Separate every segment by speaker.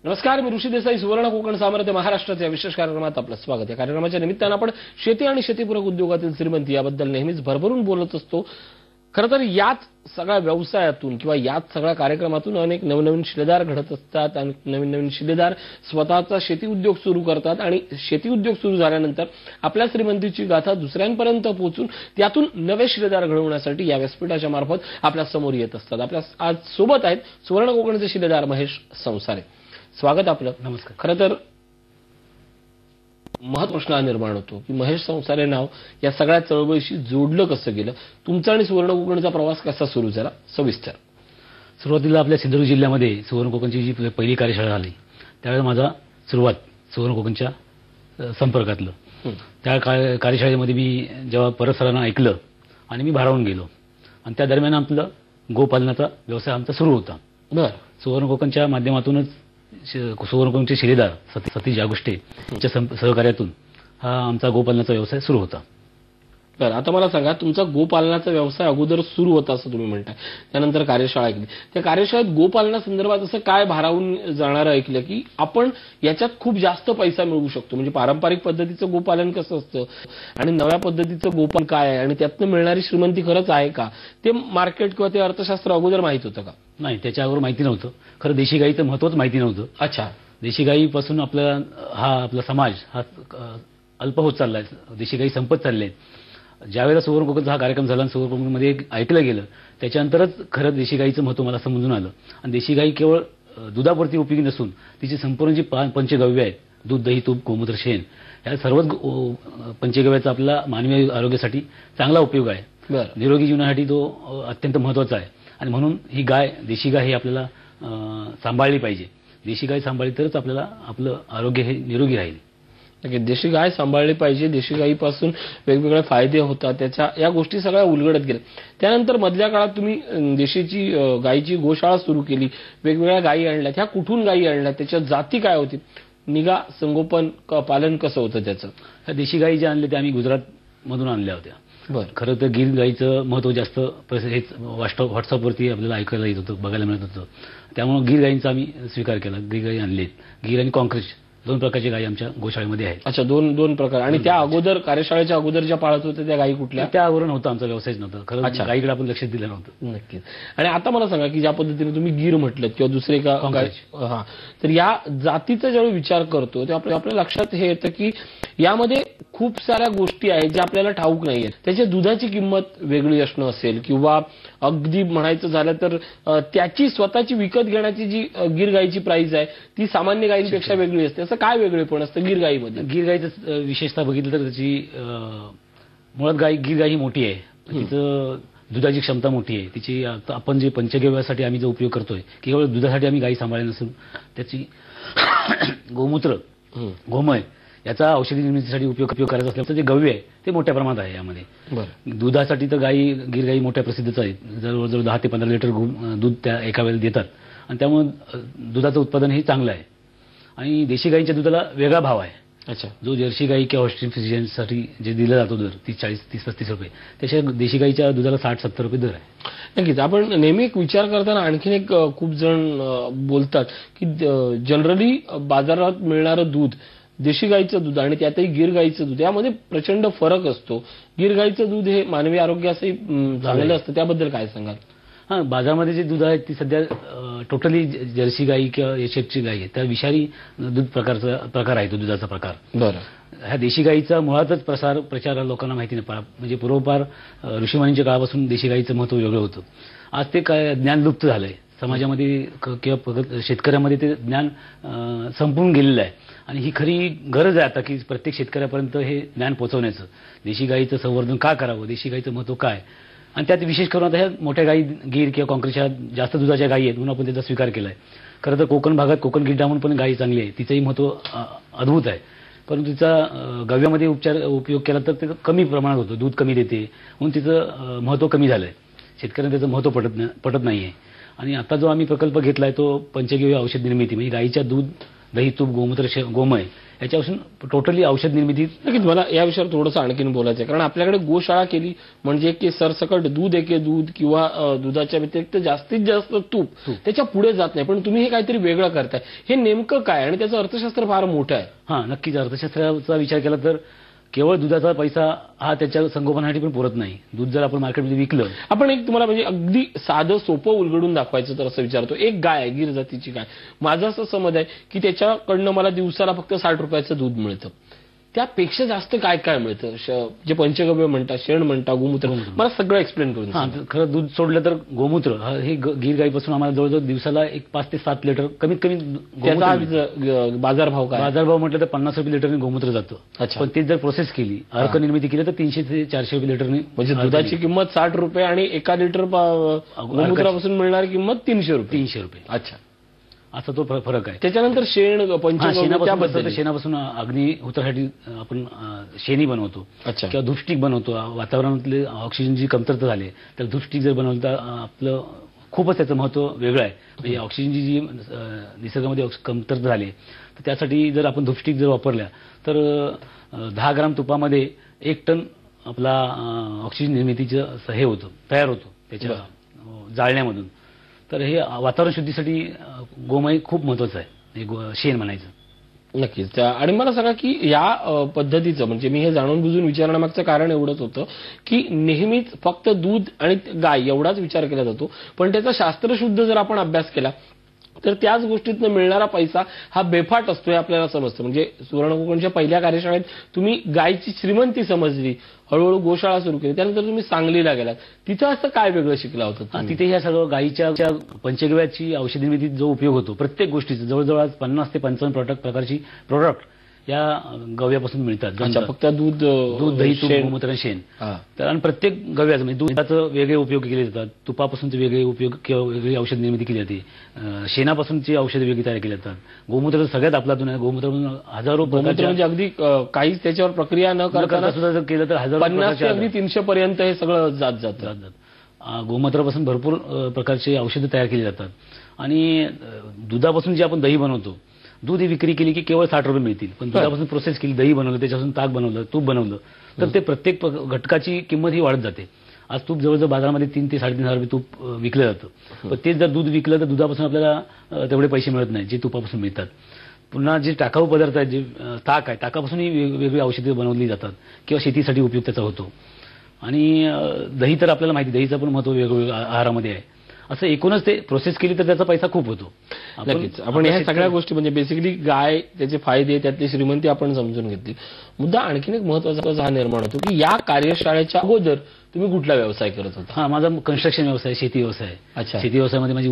Speaker 1: नमस्कार, मी ऋषी देसाई. सुवर्ण कोकण सामर्थ्य महाराष्ट्राच्या विशेष कार्यक्रमात आपलं स्वागत आहे. कार्यक्रमाच्या निमित्तानं आपण शेती आणि शेतीपूरक उद्योगातील श्रीमंती याबद्दल नेहमीच भरभरून बोलत असतो. खरं तर याच सगळ्या व्यवसायातून किंवा याच सगळ्या कार्यक्रमातून अनेक नवनवीन शिलेदार घडत असतात आणि नवीन शिलेदार स्वतःचा शेती उद्योग सुरू करतात आणि शेती उद्योग सुरू झाल्यानंतर आपल्या श्रीमंतीची गाथा दुसऱ्यांपर्यंत पोहोचून त्यातून नवे शिलेदार घडवण्यासाठी या व्यासपीठाच्या मार्फत आपल्या समोर येत असतात. आपल्या आज सोबत आहेत सुवर्ण कोकणचे शिलेदार महेश संसारे. स्वागत आपलं.
Speaker 2: नमस्कार.
Speaker 1: खरं तर महत्त्वाचा प्रश्न निर्माण होतो की महेश संसारे नाव या सगळ्या चळवळीशी जोडलं कसं गेलं? तुमचा आणि सुवर्ण कोकणचा प्रवास कसा सुरू झाला, सविस्तर.
Speaker 2: सुरुवातीला आपल्या सिंधुदुर्ग जिल्ह्यामध्ये सुवर्ण कोकणची जी पहिली कार्यशाळा झाली त्यावेळेस माझा सुरुवात सुवर्ण कोकणच्या संपर्कातलं. त्या कार्यशाळेमध्ये मी जेव्हा परत सरांना ऐकलं आणि मी भारावून गेलो आणि त्या दरम्यान आपलं गोपालनाचा व्यवसाय आमचा सुरू होता.
Speaker 1: बरं.
Speaker 2: सुवर्ण कोकणच्या माध्यमातूनच सुवर्ण कोकणचे शिलेदार सतीश जागुष्टे यांच्या सहकार्यातून हा आमचा गोपालनाचा व्यवसाय सुरू होता.
Speaker 1: बरं, आता मला सांगा, तुमचा गोपालनाचा व्यवसाय अगोदर सुरू होता असं तुम्ही म्हणताय, त्यानंतर कार्यशाळा ऐकली. त्या कार्यशाळेत गोपालनासंदर्भात असं काय भारावून जाणारं ऐकलं की आपण याच्यात खूप जास्त पैसा मिळवू शकतो? म्हणजे पारंपरिक पद्धतीचं गोपालन कसं असतं आणि नव्या पद्धतीचं गोपालन काय आहे आणि त्यातनं मिळणारी श्रीमंती खरंच आहे का, ते मार्केट किंवा ते अर्थशास्त्र अगोदर माहित होतं का?
Speaker 2: नाही, त्याच्यावर माहिती नव्हतं. खरं देशी गाईचं महत्वच माहिती नव्हतं.
Speaker 1: अच्छा.
Speaker 2: देशी गाईपासून आपला समाज हा अल्प होत चाललाय, देशी गाई संपत चालले. ज्यावेळेला सुवर्ण कोकणचा हा कार्यक्रम झाला आणि सुवर्ण कोकणमध्ये ऐकलं गेलं त्याच्यानंतरच खरं देशी गाईचं महत्व मला समजून आलं. आणि देशी गाई केवळ दुधापुरती उपयोगी नसून तिची संपूर्ण जी पंचगव्य आहेत, दूध, दही, तूप, गोमूत्र, शेण, या सर्वच पंचगव्याचा आपला मानवी आरोग्यासाठी चांगला उपयोग आहे. निरोगी जीवनासाठी तो अत्यंत महत्वाचा आहे. आणि म्हणून ही गाय, देशी गाय ही आपल्याला सांभाळली पाहिजे. देशी गाय सांभाळली तरच आपल्याला आपलं आरोग्य हे निरोगी राहील.
Speaker 1: देशी गाय सांभाळली पाहिजे. देशी गायीपासून वेगवेगळे फायदे होतात, त्याच्या या गोष्टी सगळ्या उलगडत गेल्या. त्यानंतर मधल्या काळात तुम्ही देशीची गायीची गोशाळा सुरू केली, वेगवेगळ्या गायी आणल्या. त्या कुठून गायी आणल्या, त्याच्या जाती काय होती, निगा, संगोपन, पालन कसं होतं त्याचं?
Speaker 2: ह्या देशी गायी ज्या आणल्या त्या आम्ही गुजरात मधून आणल्या होत्या.
Speaker 1: बरं.
Speaker 2: खरं तर गिर गाईचं महत्व जास्त हेच व्हॉट्सअपवरती आपल्याला ऐकायला येत होतं, बघायला मिळत होतं. त्यामुळे गिर गाईंचा आम्ही स्वीकार केला. गिर गाई आणलेत. गिर आणि कॉन्क्रीट दोन प्रकारच्या गायी आमच्या गोशाळेमध्ये आहेत.
Speaker 1: अच्छा, दोन प्रकार. आणि त्या अगोदर कार्यशाळेच्या अगोदर ज्या पाळत होत्या त्या गायी कुठल्या?
Speaker 2: त्यावरून नव्हतं, आमचा व्यवसायच नव्हता. खरं गायीकडे आपण लक्ष दिलं नव्हतं.
Speaker 1: नक्कीच. आणि आता मला सांगा की ज्या पद्धतीने तुम्ही गिर म्हटलं किंवा दुसरे का, हा, तर या जातीचा ज्यावेळी विचार करतो तेव्हा आपल्या लक्षात हे येतं की यामध्ये खूप साऱ्या गोष्टी आहेत ज्या आपल्याला ठाऊक नाहीयेत. त्याच्या दुधाची किंमत वेगळी असणं असेल किंवा अगदी म्हणायचं झालं तर त्याची स्वतःची विकत घेण्याची जी गिर गायीची प्राइस आहे ती सामान्य गायींपेक्षा वेगळी असते. असं काय वेगळेपण असतं गिर गायीमध्ये?
Speaker 2: गिर गायीचं विशेषतः बघितलं तर त्याची मुळात गिर गाय ही मोठी आहे. तिचं दुधाची क्षमता मोठी आहे. तिची आपण जे पंचगव्यासाठी आम्ही जो उपयोग करतोय केवळ दुधासाठी आम्ही गायी सांभाळली नसून त्याची गोमूत्र, गोमय याचा औषधी निर्मितीसाठी उपयोग करायचा असल्याचं जे गव्य आहे ते मोठ्या प्रमाणात आहे यामध्ये. दुधासाठी तर गिर गाई मोठ्या प्रसिद्धच आहेत. जवळजवळ 10 ते 15 लिटर दूध त्या एका वेळेला देतात आणि त्यामुळे दुधाचं उत्पादन हे चांगलं आहे. आणि देशी गाईच्या दुधाला वेगळा भाव आहे.
Speaker 1: अच्छा.
Speaker 2: जो जर्सी गाई किंवा ऑस्ट्रेलियन फ्रिजियनसाठी जे दिला जातो दर 30-35 रुपये, त्याच्या देशी गाईच्या दुधाला 60-70 रुपये दर आहे.
Speaker 1: नक्कीच. आपण नेहमी एक विचार करताना आणखीन एक खूप जण बोलतात की जनरली बाजारात मिळणारं दूध, देशी गाईचं दूध आणि त्यातही गिर गाईचं दूध यामध्ये प्रचंड फरक असतो. गिर गाईचं दूध हे मानवी आरोग्यासही चांगलं असतं, त्याबद्दल काय सांगाल?
Speaker 2: हां, बाजारामध्ये जी दूध आहे ती सध्या टोटली जर्सी गाई किंवा एचएफची गाई आहे त्या विषारी दूध प्रकार आहे तो दुधाचा प्रकार.
Speaker 1: बरं.
Speaker 2: ह्या देशी गाईचा मुळातच प्रचार लोकांना माहिती नाही. म्हणजे पूर्वपार ऋषीमुनींच्या काळापासून देशी गाईचं महत्व वेगळं होतं. आज ते काय ज्ञान लुप्त झालंय समाजामध्ये किंवा शेतकऱ्यामध्ये ते ज्ञान संपून गेलेलं आहे. आणि ही खरी गरज आहे आता की प्रत्येक शेतकऱ्यापर्यंत हे ज्ञान पोहोचवण्याचं. देशी गाईचं संवर्धन का करावं, देशी गाईचं महत्व काय, आणि त्यात विशेष करून आता ह्या मोठ्या गाई गिर किंवा कॉन्क्रीटच्या जास्त दुधाच्या गायी आहेत म्हणून आपण त्याचा स्वीकार केलाय. खरं तर कोकण भागात कोकण गिड्डा म्हणून पण गायी चांगली आहे, तिचंही महत्व अद्भुत आहे. परंतु तिचा गव्यामध्ये उपयोग केला तर ते कमी प्रमाणात होतं, दूध कमी देते म्हणून तिचं महत्व कमी झालंय. शेतकऱ्यांना त्याचं महत्व पटत नाहीये. आणि आता जो आम्ही प्रकल्प घेतलाय तो पंचगव्य औषध निर्मिती म्हणजे गायीच्या दूध दही, तूप, गोमूत्र, गोमय याच्यापासून टोटली औषध निर्मिती.
Speaker 1: नक्कीच मला या विषयावर थोडंसं आणखीन बोलायचं आहे, कारण आपल्याकडे गोशाळा केली म्हणजे की सरसकट दूध एके दूध किंवा दुधाच्या व्यतिरिक्त जास्तीत जास्त तूप त्याच्या पुढे जात नाही. पण तुम्ही हे काहीतरी वेगळं करताय, हे नेमकं काय आणि त्याचं अर्थशास्त्र फार मोठं आहे.
Speaker 2: हां, नक्कीच अर्थशास्त्राचा विचार केला तर केवळ दुधाचा पैसा हा त्याच्या संगोपनासाठी पण पुरत नाही. दूध जर आपण मार्केटमध्ये विकलं,
Speaker 1: आपण एक तुम्हाला म्हणजे अगदी साधं सोपं उलगडून दाखवायचं तर असं विचारतो, एक गाय आहे गिर जातीची गाय, माझं असं समज आहे की त्याच्याकडनं मला दिवसाला फक्त 60 रुपयाचं दूध मिळतं. त्यापेक्षा जास्त काय काय मिळतं, जे पंचगव्य म्हणता, शेण म्हणता, गोमूत्र, मला सगळं एक्सप्लेन करून.
Speaker 2: हां, खरं दूध सोडलं तर गोमूत्र हे गीर गाईपासून आम्हाला जवळजवळ दिवसाला 5 ते 7 लिटर कमीत कमी.
Speaker 1: त्याचा आज बाजारभाव काय?
Speaker 2: बाजारभाव म्हटलं तर 50 रुपये लिटरने गोमूत्र जातं. पण ते जर प्रोसेस केली, अर्क निर्मिती केली तर 300 ते 400 रुपये लिटरने.
Speaker 1: म्हणजे दुधाची किंमत 60 रुपये आणि 1 लिटर गोमूत्रापासून मिळणारी किंमत 300 रुपये.
Speaker 2: 300 रुपये.
Speaker 1: अच्छा,
Speaker 2: असा तो फरक आहे.
Speaker 1: त्याच्यानंतर शेण, पंचगव्य,
Speaker 2: शेणापासून अग्निहोत्रासाठी आपण शेणी बनवतो किंवा धूपस्टिक बनवतो. वातावरणातले ऑक्सिजनची कमतरता झाली तर धूपस्टिक जर बनवलं तर आपलं खूपच त्याचं महत्व वेगळं आहे. म्हणजे ऑक्सिजनची जी निसर्गामध्ये कमतरता झाली तर त्यासाठी जर आपण धूपस्टिक जर वापरल्या तर 10 ग्राम तुपामध्ये 1 टन आपला ऑक्सिजन निर्मितीचं हे होतं, तयार होतो त्याच्या जाळण्यामधून. तर हे वातावरण शुद्धीसाठी गोमय खूप महत्वाचं आहे, शेण म्हणायचं.
Speaker 1: नक्कीच. आणि मला सांगा की या पद्धतीचं म्हणजे मी हे जाणून बुजून विचारण्यामागचं कारण एवढंच होतं की नेहमीच फक्त दूध आणि गाय एवढाच विचार केला जातो, पण त्याचा शास्त्रशुद्ध जर आपण अभ्यास केला तर त्याच गोष्टीतनं मिळणारा पैसा हा बेफाट असतो हे आपल्याला समजतं. म्हणजे सुवर्ण कोकणच्या पहिल्या कार्यशाळेत तुम्ही गायची श्रीमंती समजली, हळूहळू गोशाळा सुरू केली, त्यानंतर तुम्ही सांगलीला गेलात, तिथं असं काय वेगळं शिकला होतं?
Speaker 2: तिथे ह्या सगळं गायीच्या पंचगव्याची औषध निर्मितीत जो उपयोग होतो प्रत्येक गोष्टीचा, जवळजवळ आज 50 ते 55 प्रकारची प्रोडक्ट या गव्यापासून मिळतात.
Speaker 1: फक्त दूध,
Speaker 2: दही, तूप, गोमूत्र, शेण. तर आणि प्रत्येक गव्याचं म्हणजे दुधाचं वेगळे उपयोग केले जातात, तुपापासूनचे वेगळे उपयोग किंवा वेगळी औषध निर्मिती केली जाते, शेणापासूनची औषध वेगळी तयार केली जातात. गोमूत्र सगळ्यात आपलातून आहे. गोमूत्रापासून हजारो
Speaker 1: गोमूत्र म्हणजे अगदी काहीच त्याच्यावर प्रक्रिया न करता
Speaker 2: सुद्धा जर केलं तर
Speaker 1: 50 ते अगदी 300 पर्यंत हे सगळं जात.
Speaker 2: गोमूत्रापासून भरपूर प्रकारचे औषधं तयार केली जातात. आणि दुधापासून जे आपण दही बनवतो, दूध ही विक्री केली की केवळ 60 रुपये मिळतील. पण दुधापासून प्रोसेस केली, दही बनवलं, त्याच्यापासून ताक बनवलं, तूप बनवलं तर ते प्रत्येक घटकाची किंमत ही वाढत जाते. आज तूप जवळजवळ बाजारामध्ये 3 ते 3.5 हजार रुपये तूप विकलं जातं. पण तेच जर दूध विकलं तर दुधापासून आपल्याला तेवढे पैसे मिळत नाही जे तुपापासून मिळतात. पुन्हा जे टाकाऊ पदार्थ आहेत, जे ताक आहे, ताकापासूनही वेगवेगळी औषधे बनवली जातात किंवा शेतीसाठी उपयोग त्याचा होतो. आणि दही तर आपल्याला माहिती, दहीचं पण महत्व वेगवेगळ्या आहारामध्ये आहे. असं एकूणच ते प्रोसेस केली तर त्याचा पैसा खूप होतो.
Speaker 1: नक्कीच. आपण ह्या सगळ्या गोष्टी म्हणजे बेसिकली गाय, त्याचे फायदे, त्यातली श्रीमंती आपण समजून घेतली. मुद्दा आणखीन एक महत्वाचा हा निर्माण होतो की या कार्यशाळेच्या अगोदर तुम्ही कुठला व्यवसाय करत होता?
Speaker 2: हा, माझा कन्स्ट्रक्शन व्यवसाय, शेती व्यवसाय.
Speaker 1: अच्छा.
Speaker 2: शेती व्यवसायामध्ये माझी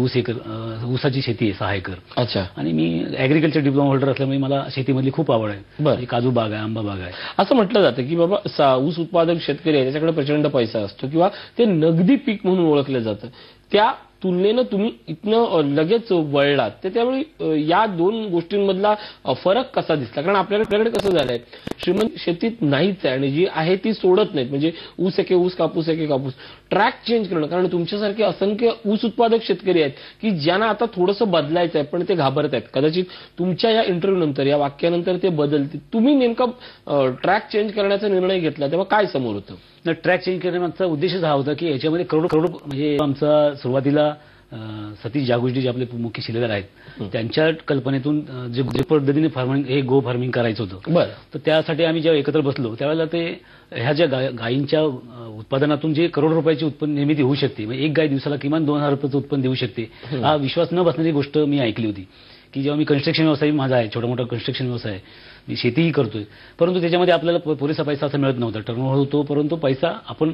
Speaker 2: ऊसाची शेती आहे 6 एकर.
Speaker 1: अच्छा.
Speaker 2: आणि मी ऍग्रिकल्चर डिप्लोमा होल्डर असल्यामुळे मला शेतीमधली खूप आवड आहे. काजू बाग आहे, आंबा बाग आहे.
Speaker 1: असं म्हटलं जातं की बाबा ऊस उत्पादक शेतकरी आहे त्याच्याकडे प्रचंड पैसा असतो किंवा ते नगदी पीक म्हणून ओळखलं जातं. त्या तुलनेनं तुम्ही इथनं लगेच वळलात, तर त्यावेळी या 2 गोष्टींमधला फरक कसा दिसला? कारण आपल्याकडे कसं झालंय, श्रीमंत शेतीत नाहीच आहे आणि जी आहे ती सोडत नाहीत. म्हणजे ऊस एके ऊस, कापूस एके कापूस. ट्रॅक चेंज करणं, कारण तुमच्यासारखे असंख्य ऊस उत्पादक शेतकरी आहेत की ज्यांना आता थोडंसं बदलायचं आहे पण ते घाबरत आहेत. कदाचित तुमच्या या इंटरव्ह्यू नंतर, या वाक्यानंतर ते बदलतील. तुम्ही नेमका ट्रॅक चेंज करण्याचा निर्णय घेतला तेव्हा काय समोर होतं?
Speaker 2: ट्रॅक चेंज करण्यामागचा उद्देशच हा होता की याच्यामध्ये करोड म्हणजे आमचा सुरुवातीला सतीश जागुजी जे आपले मुख्य शिलेदार आहेत त्यांच्या कल्पनेतून जे पद्धतीने फार्मिंग, हे गो फार्मिंग करायचं होतं. तर त्यासाठी आम्ही जेव्हा एकत्र बसलो त्यावेळेला ते ह्या ज्या गायींच्या उत्पादनातून जे करोड रुपयाची उत्पन्न निर्मिती होऊ शकते, म्हणजे एक गाय दिवसाला किमान 2000 रुपयाचं उत्पन्न देऊ शकते, हा विश्वास न बसणारी गोष्ट मी ऐकली होती. की जेव्हा मी कन्स्ट्रक्शन व्यवसाय माझा आहे, छोटा मोठा कन्स्ट्रक्शन व्यवसाय आहे, मी शेतीही करतोय, परंतु त्याच्यामध्ये आपल्याला पुरेसा पैसा असा मिळत नव्हता. टर्नओव्हर होतो परंतु पैसा आपण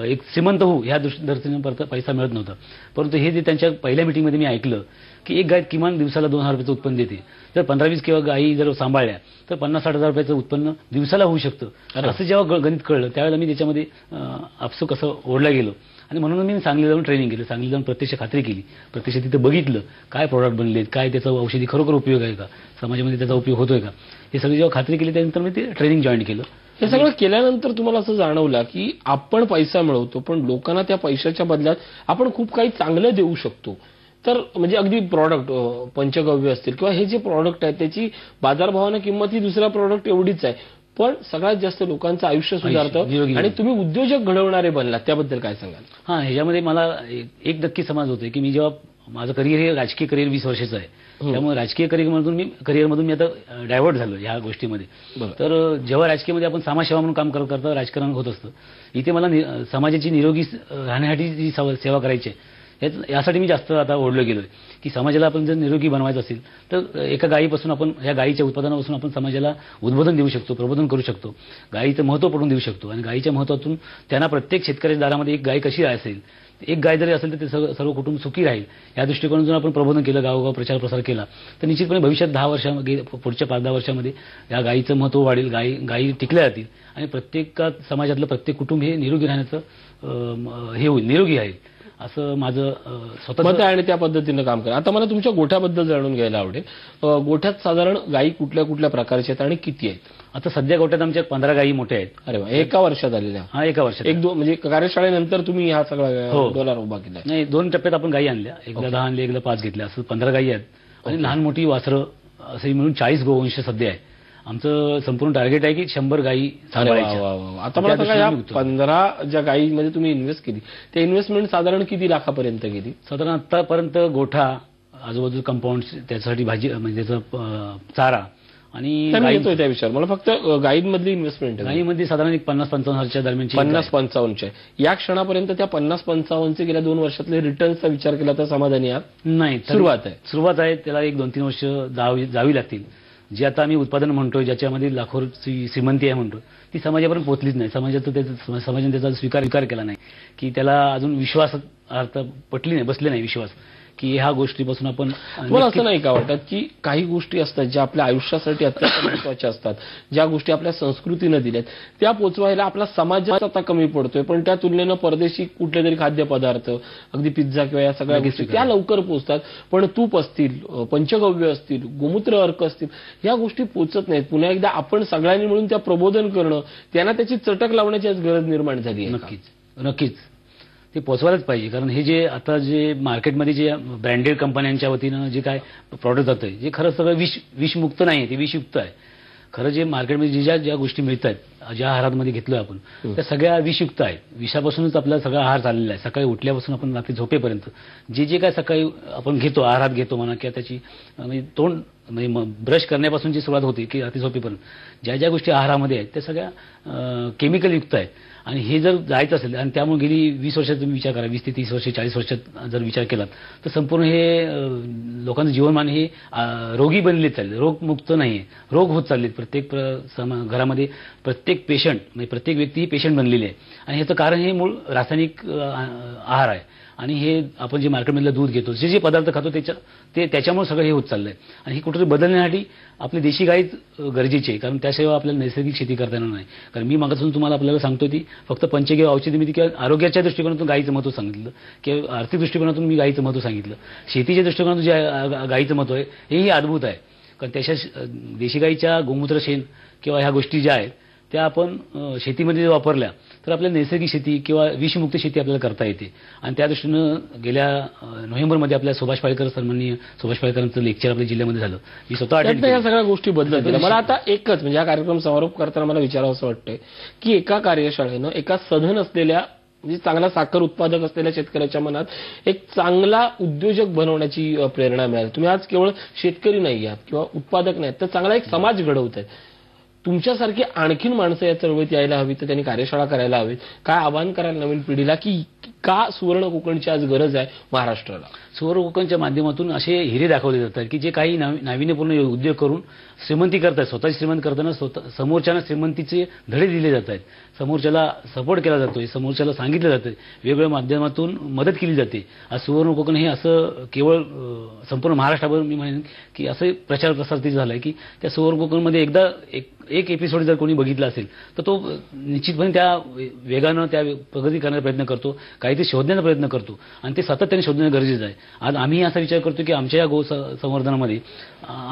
Speaker 2: एक श्रीमंत होऊ ह्या दृष्टीने पैसा मिळत नव्हता. परंतु हे जे त्यांच्या पहिल्या मिटिंगमध्ये मी ऐकलं की एक गाय किमान दिवसाला 2000 रुपयाचं उत्पन्न देते, जर 15-20 किंवा गायी जर सांभाळल्या तर 50-60 हजार रुपयाचं उत्पन्न दिवसाला होऊ शकतं. असं जेव्हा गणित कळलं त्यावेळेला मी त्याच्यामध्ये आपसूक असं ओढला गेलो. आणि म्हणून मी सांगलीला जाऊन ट्रेनिंग केलं, सांगलीला जाऊन प्रत्यक्ष खात्री केली, प्रत्यक्ष तिथे बघितलं काय प्रोडक्ट बनलेत, काय त्याचा औषधी खरोखर उपयोग आहे का, समाजामध्ये त्याचा उपयोग होतोय का, हे सगळी जेव्हा खात्री केली त्यानंतर मी ते ट्रेनिंग जॉईन केलं.
Speaker 1: हे सगळं केल्यानंतर तुम्हाला असं जाणवलं की आपण पैसा मिळवतो पण लोकांना त्या पैशाच्या बदल्यात आपण खूप काही चांगलं देऊ शकतो. तर म्हणजे अगदी प्रॉडक्ट पंचगव्य असतील किंवा हे जे प्रॉडक्ट आहे त्याची बाजारभावानं किंमत ही दुसऱ्या प्रॉडक्ट एवढीच आहे, पण सगळ्यात जास्त लोकांचं आयुष्य सुधारतं आणि तुम्ही उद्योजक घडवणारे बनलात, त्याबद्दल काय सांगाल?
Speaker 2: हा, ह्याच्यामध्ये मला एक नक्की समज होते की मी जेव्हा माझं करिअर हे राजकीय करिअर 20 वर्षाचं आहे, त्यामुळे राजकीय करिअरमधून मी आता डायव्हर्ट झालो ह्या गोष्टीमध्ये. तर जेव्हा राजकीयमध्ये आपण समाजसेवा म्हणून काम करता राजकारण होत असतं, इथे मला समाजाची निरोगी राहण्यासाठी जी सेवा करायची आहे यासाठी मी जास्त आता ओढलो गेलोय की समाजाला आपण जर निरोगी बनवायचं असेल तर एका गायीपासून आपण या गायीच्या उत्पादनापासून आपण समाजाला उद्बोधन देऊ शकतो, प्रबोधन करू शकतो, गायीचं महत्त्व पटवून देऊ शकतो आणि गायीच्या महत्त्वातून त्यांना प्रत्येक शेतकऱ्याच्या दारामध्ये एक गाय कशी असेल, एक गाय जरी असेल तर ते सर्व कुटुंब सुखी राहील या दृष्टिकोनातून आपण प्रबोधन केलं, गावोगाव प्रचार प्रसार केला तर निश्चितपणे भविष्यात 10 वर्षामध्ये पुढच्या 5-10 वर्षामध्ये या गायीचं महत्त्व वाढेल, गायी टिकल्या जातील आणि प्रत्येक समाजातलं प्रत्येक कुटुंब हे निरोगी राहण्याचं हे होईल, निरोगी आहे असं माझं स्वतः
Speaker 1: मत आहे आणि त्या पद्धतीनं काम करा. आता मला तुमच्या गोठ्याबद्दल जाणून घ्यायला आवडेल. गोठ्यात साधारण गायी कुठल्या कुठल्या प्रकारच्या आहेत आणि किती आहेत?
Speaker 2: आता सध्या गोठ्यात आमच्या 15 गायी मोठ्या आहेत.
Speaker 1: अरे वा, एका वर्षात आलेल्या?
Speaker 2: हा, एका वर्षात.
Speaker 1: एक दोन म्हणजे कार्यशाळेनंतर तुम्ही हा सगळा डोलार उभा केला?
Speaker 2: नाही, 2 टप्प्यात आपण गायी आणल्या, एकदा 10 आणल्या, एकदा 5 घेतल्या, असं 15 गायी आहेत आणि लहान मोठी वासरं असे मिळून 40 गोवंश सध्या आहे. आमचं संपूर्ण टार्गेट आहे की 100 गायी सांभाळायच्या.
Speaker 1: आता मला सांगा, या 15 ज्या गायीमध्ये तुम्ही इन्व्हेस्ट केली त्या इन्व्हेस्टमेंट साधारण किती लाखापर्यंत गेली?
Speaker 2: साधारण आतापर्यंत गोठा, आजूबाजू कंपाऊंड, त्याच्यासाठी भाजी म्हणजे त्याचा चारा आणि
Speaker 1: येतोय त्या विषयावर मला फक्त गायींमधली इन्व्हेस्टमेंट
Speaker 2: गायीमध्ये साधारण 50-55 हजारच्या दरम्यान.
Speaker 1: 50-55च्या या क्षणापर्यंत त्या 50-55चे गेल्या 2 वर्षातले रिटर्न्सचा विचार केला तर समाधानी आहात?
Speaker 2: नाही, सुरुवात आहे, त्याला 1-2-3 वर्ष जावी लागतील. जे आता आम्ही उत्पादन म्हणतोय, ज्याच्यामध्ये लाखोची श्रीमंती आहे म्हणतो, ती समाजापर्यंत पोहोचलीच नाही. समाजाने त्याचा स्वीकार केला नाही की त्याला अजून विश्वास अर्थ पटली नाही, बसले नाही विश्वास की ह्या गोष्टीपासून आपण.
Speaker 1: मला असं नाही का वाटत की काही गोष्टी असतात ज्या आपल्या आयुष्यासाठी अत्यंत महत्वाच्या असतात, ज्या गोष्टी आपल्या संस्कृतीनं दिल्यात त्या पोचवायला आपला समाज आता कमी पडतोय, पण त्या तुलनेनं परदेशी कुठले तरी खाद्यपदार्थ, अगदी पिझ्झा किंवा या सगळ्या गोष्टी त्या लवकर पोचतात, पण तूप असतील, पंचगव्य असतील, गोमूत्र अर्क असतील, या गोष्टी पोचत नाहीत. पुन्हा एकदा आपण सगळ्यांनी मिळून त्या प्रबोधन करणं, त्यांना त्याची चटक लावण्याची आज गरज निर्माण झाली आहे.
Speaker 2: नक्कीच ते पोचवायलाच पाहिजे. कारण हे जे आता जे मार्केटमध्ये जे ब्रँडेड कंपन्यांच्या वतीनं जे काय प्रॉडक्ट जातंय, जे खरं सगळं विषमुक्त नाही, ते विषयुक्त आहे. खरं जे मार्केटमध्ये ज्या गोष्टी मिळत आहेत, ज्या आहारामध्ये घेतलोय आपण, त्या सगळ्या विषयुक्त आहेत. विषापासूनच आपला सगळा आहार चाललेला आहे. सकाळी उठल्यापासून आपण रात्री झोपेपर्यंत जे काय सकाळी आपण घेतो, आहारात घेतो म्हणा, किंवा त्याची म्हणजे तोंड म्हणजे ब्रश करण्यापासून जी सुरुवात होते की रात्री झोपेपर्यंत ज्या गोष्टी आहारामध्ये आहेत त्या सगळ्या केमिकल युक्त आहेत. आणि हे जर जायचं असेल आणि त्यामुळे गेली 20 वर्षात तुम्ही विचार करा, 20 ते 30 वर्ष 40 वर्षात जर विचार केलात तर संपूर्ण हे लोकांचं जीवनमान हे रोगी बनलेच चालले, रोगमुक्त नाही, रोग होत चाललेत. प्रत्येक घरामध्ये प्रत्येक पेशंट म्हणजे प्रत्येक व्यक्ती ही पेशंट बनलेली आहे आणि ह्याचं कारण हे मूळ रासायनिक आहार आहे. आणि हे आपण जे मार्केटमधलं दूध घेतो, जे पदार्थ खातो त्याच्यामुळे सगळं हे होत चाललंय. आणि हे कुठेतरी बदलण्यासाठी आपली देशी गायच गरजेची आहे, कारण त्याशिवाय आपल्याला नैसर्गिक शेती करता येणार नाही. कारण मी मागासून तुम्हाला आपल्याला सांगतो ती फक्त पंचगव्य औषधी किंवा आरोग्याच्या दृष्टिकोनातून गायीचं महत्त्व सांगितलं, किंवा आर्थिक दृष्टिकोनातून मी गायीचं महत्त्व सांगितलं. शेतीच्या दृष्टिकोनातून जे गायीचं महत्त्व आहे हेही अद्भुत आहे. कारण त्याच्या देशी गायीच्या गोमूत्र शेण किंवा ह्या गोष्टी ज्या आहेत त्या आपण शेतीमध्ये जर वापरल्या तर आपल्याला नैसर्गिक शेती किंवा विषमुक्त शेती आपल्याला करता येते. आणि त्या दृष्टीनं गेल्या नोव्हेंबरमध्ये आपल्या सुभाष पाळेकर, सन्माननीय सुभाष पाळेकरांचं लेक्चर आपल्या जिल्ह्यामध्ये झालं. मी स्वतः अटेंड
Speaker 1: या सगळ्या गोष्टी बदलत. मला आता एकच म्हणजे हा कार्यक्रम समारोप करताना मला विचारावं असं वाटतंय की एका कार्यशाळेनं एका सधन असलेल्या म्हणजे चांगला साखर उत्पादक असलेल्या शेतकऱ्याच्या मनात एक चांगला उद्योजक बनवण्याची प्रेरणा मिळाली. तुम्ही आज केवळ शेतकरी नाही आहात किंवा उत्पादक नाहीत, तर चांगला एक समाज घडवत आहे. तुमच्यासारखी आणखीन माणसं या चळवळीत यायला हवी, तर त्यांनी कार्यशाळा करायला हवीत. काय आवाहन कराल नवीन पिढीला की का सुवर्ण कोकणची आज गरज आहे महाराष्ट्राला?
Speaker 2: सुवर्ण कोकणच्या माध्यमातून असे हिरे दाखवले जातात की जे काही नाविन्यपूर्ण उद्योग करून श्रीमंती करतात, स्वतःची श्रीमंत करताना समोरच्याला श्रीमंतीचे धडे दिले जात आहेत, समोरच्याला सपोर्ट केला जातोय, समोरच्याला सांगितलं जातं, वेगवेगळ्या माध्यमातून मदत केली जाते. आज सुवर्ण कोकण हे असं केवळ संपूर्ण महाराष्ट्रावर मी म्हणेन की असं प्रचार प्रसार ते झालाय की त्या सुवर्ण कोकणमध्ये एकदा एक एपिसोड जर कोणी बघितला असेल तर तो निश्चितपणे त्या वेगानं त्या प्रगती करण्याचा प्रयत्न करतो, काहीतरी शोधण्याचा प्रयत्न करतो आणि ते सातत्याने शोधणं गरजेचं आहे. आज आम्ही असा विचार करतो की आमच्या या गो संवर्धनामध्ये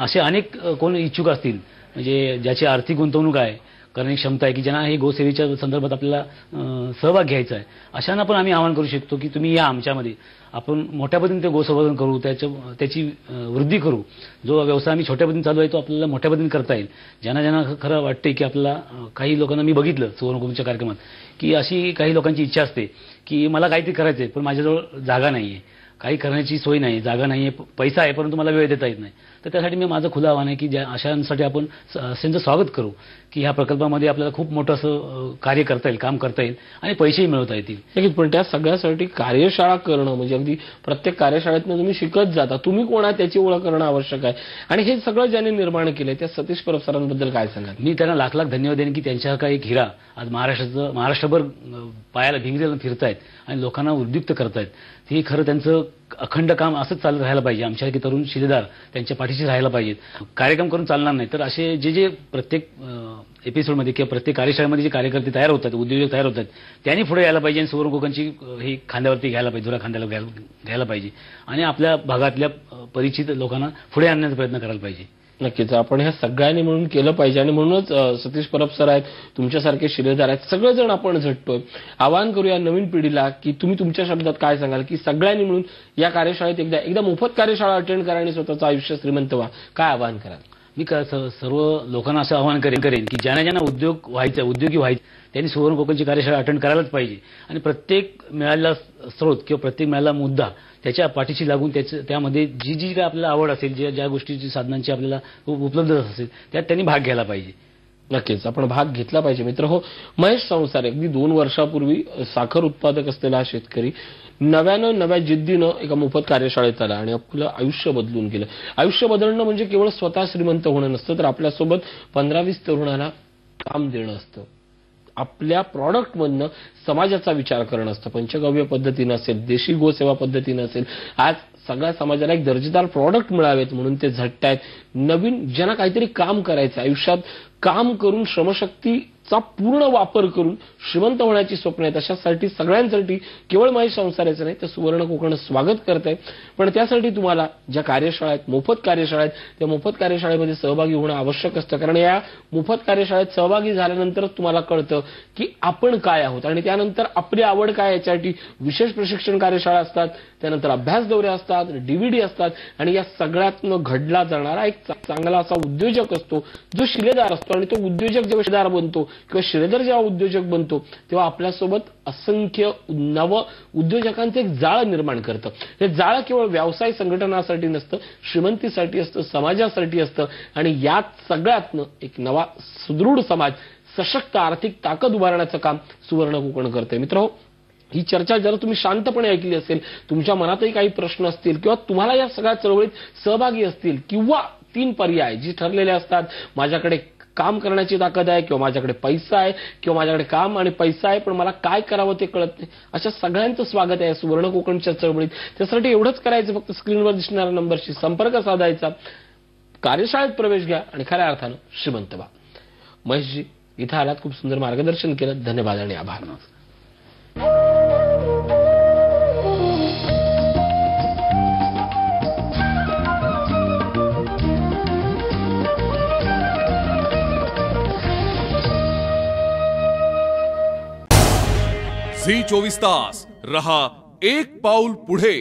Speaker 2: असे अनेक कोण इच्छुक असतील म्हणजे ज्याची आर्थिक गुंतवणूक आहे, करण्याची क्षमता आहे की ज्यांना हे गोसेवेच्या संदर्भात आपल्याला सहभाग घ्यायचा आहे, अशांना पण आम्ही आवाहन करू शकतो की तुम्ही या आमच्यामध्ये, आपण मोठ्या पद्धतीने ते गोसंवर्धन करू, त्याची वृद्धी करू. जो व्यवसाय आम्ही छोट्या पद्धतीने चालू आहे तो आपल्याला मोठ्या पद्धतीने करता येईल. ज्यांना खरं वाटते की आपल्याला, काही लोकांना मी बघितलं सुवर्णकुंभच्या कार्यक्रमात की अशी काही लोकांची इच्छा असते की मला काहीतरी करायचं आहे पण माझ्याजवळ जागा नाही आहे, काही करण्याची सोय नाही, जागा नाही आहे, पैसा आहे परंतु मला वेळ देता येत नाही. तर त्यासाठी मी माझं खुलं आव्हान आहे की अशांसाठी आपण त्यांचं स्वागत करू की ह्या प्रकल्पामध्ये आपल्याला खूप मोठं असं कार्य करता येईल, काम करता येईल आणि पैसेही मिळवता येतील.
Speaker 1: नक्कीच. पण त्या सगळ्यासाठी कार्यशाळा करणं म्हणजे अगदी प्रत्येक कार्यशाळेतनं तुम्ही शिकत जाता, तुम्ही कोण आहे त्याची ओळख करणं आवश्यक आहे. आणि हे सगळं ज्यांनी निर्माण केलंय त्या सतीश परब सरांबद्दल काय सांगाल?
Speaker 2: मी त्यांना लाख लाख धन्यवाद देईन की त्यांच्यासारखा एक हिरा आज महाराष्ट्रभर पायाला भिंगरीला फिरतायत आणि लोकांना उद्युक्त करतायत. हे खरं त्यांचं अखंड काम असंच चालत राहायला पाहिजे. आमच्यासारखे तरुण शिलेदार त्यांच्या पाठीशी राहायला पाहिजेत. कार्यक्रम करून चालणार नाही, तर असे जे प्रत्येक एपिसोडमध्ये किंवा प्रत्येक कार्यशाळेमध्ये जे कार्यकर्ते तयार होतात, उद्योजक तयार होतात, त्यांनी पुढे यायला पाहिजे आणि सुवर्णकुंभाची हे खांद्यावरती घ्यायला पाहिजे, धुरा खांद्याला घ्यायला पाहिजे आणि आपल्या भागातल्या परिचित लोकांना पुढे आणण्याचा प्रयत्न करायला पाहिजे.
Speaker 1: नक्कीच. आपण ह्या सगळ्यांनी म्हणून केलं पाहिजे आणि म्हणूनच सतीश परब सर आहेत, तुमच्यासारखे शिलेदार आहेत, सगळेजण आपण झटतोय. आवाहन करूया नवीन पिढीला की तुम्ही तुमच्या शब्दात काय सांगाल की सगळ्यांनी मिळून या कार्यशाळेत एकदा मोफत कार्यशाळा अटेंड करा आणि स्वतःचं आयुष्य श्रीमंत व्हा. काय आवाहन कराल?
Speaker 2: मी सर्व लोकांना असं आवाहन करेन की ज्यांना उद्योग व्हायचा, उद्योगी व्हायचं, त्यांनी सुवर्णकुंभची कार्यशाळा अटेंड करायलाच पाहिजे आणि प्रत्येक मिळालेला स्रोत किंवा प्रत्येक मिळालेला मुद्दा त्याच्या पाठीशी लागून त्यामध्ये जी काय आपल्याला आवड असेल, ज्या गोष्टीची साधनांची आपल्याला उपलब्ध असेल त्यात त्यांनी भाग घ्यायला पाहिजे.
Speaker 1: नक्कीच आपण भाग घेतला पाहिजे. मित्र हो, महेश संसारे अगदी 2 वर्षापूर्वी साखर उत्पादक असलेला हा शेतकरी नव्या जिद्दीनं एका मोफत कार्यशाळेत आला आणि आपलं आयुष्य बदलून गेलं. आयुष्य बदलणं म्हणजे केवळ स्वतः श्रीमंत होणं नसतं, तर आपल्यासोबत 15-20 तरुणांना काम देणं असतं. आपल्या प्रॉडक्टमधनं समाजाचा विचार करणं असतं. पंचगव्य पद्धतीनं असेल, देशी गोसेवा पद्धतीनं असेल, आज सगळ्या समाजाला एक दर्जेदार प्रॉडक्ट मिळावेत म्हणून ते झटतायत. नवीन ज्यांना काहीतरी काम करायचं, आयुष्यात काम करून श्रमशक्तीचा पूर्ण वापर करून श्रीमंत होण्याची स्वप्न आहेत, अशासाठी सगळ्यांसाठी केवळ महेश संसाराचं नाही तर सुवर्ण कोकण स्वागत करत आहे. पण त्यासाठी तुम्हाला ज्या कार्यशाळा आहेत, मोफत कार्यशाळा आहेत, त्या मोफत कार्यशाळेमध्ये सहभागी होणं आवश्यक असतं. कारण या मोफत कार्यशाळेत सहभागी झाल्यानंतरच तुम्हाला कळतं की आपण काय आहोत आणि त्यानंतर आपली आवड काय. याच्यासाठी विशेष प्रशिक्षण कार्यशाळा असतात, त्यानंतर अभ्यास दौरे असतात, DVD असतात आणि या सगळ्यातनं घडला जाणारा एक चांगला असा उद्योजक असतो जो शिलेदार असतो. आणि तो उद्योजक जेव्हा शिलेदार बनतो किंवा शिलेदार जेव्हा उद्योजक बनतो तेव्हा आपल्यासोबत असंख्य नव उद्योजकांचं एक जाळ निर्माण करतं. हे जाळ केवळ व्यवसाय संघटनासाठी नसतं, श्रीमंतीसाठी असतं, समाजासाठी असतं आणि यात सगळ्यातनं एक नवा सुदृढ समाज, सशक्त आर्थिक ताकद उभारण्याचं काम सुवर्ण कोकण करते. मित्रहो, ही चर्चा जर तुम्ही शांतपणे ऐकली असेल, तुमच्या मनातही काही प्रश्न असतील किंवा तुम्हाला या सगळ्या चळवळीत सहभागी असतील किंवा 3 पर्याय जे ठरलेले असतात, माझ्याकडे काम करण्याची ताकद आहे किंवा माझ्याकडे पैसा आहे किंवा माझ्याकडे काम आणि पैसा आहे पण मला काय करावं ते कळत नाही, अशा सगळ्यांचं स्वागत आहे सुवर्ण कोकणच्या चळवळीत. त्यासाठी एवढंच करायचं, फक्त स्क्रीनवर दिसणाऱ्या नंबरशी संपर्क साधायचा, कार्यशाळेत प्रवेश घ्या आणि खऱ्या अर्थानं श्रीमंत व्हा. महेशजी, इथं आलात, खूप सुंदर मार्गदर्शन केलं, धन्यवाद आणि आभार.
Speaker 3: झी 24 तास रहा एक पाऊल पुढे.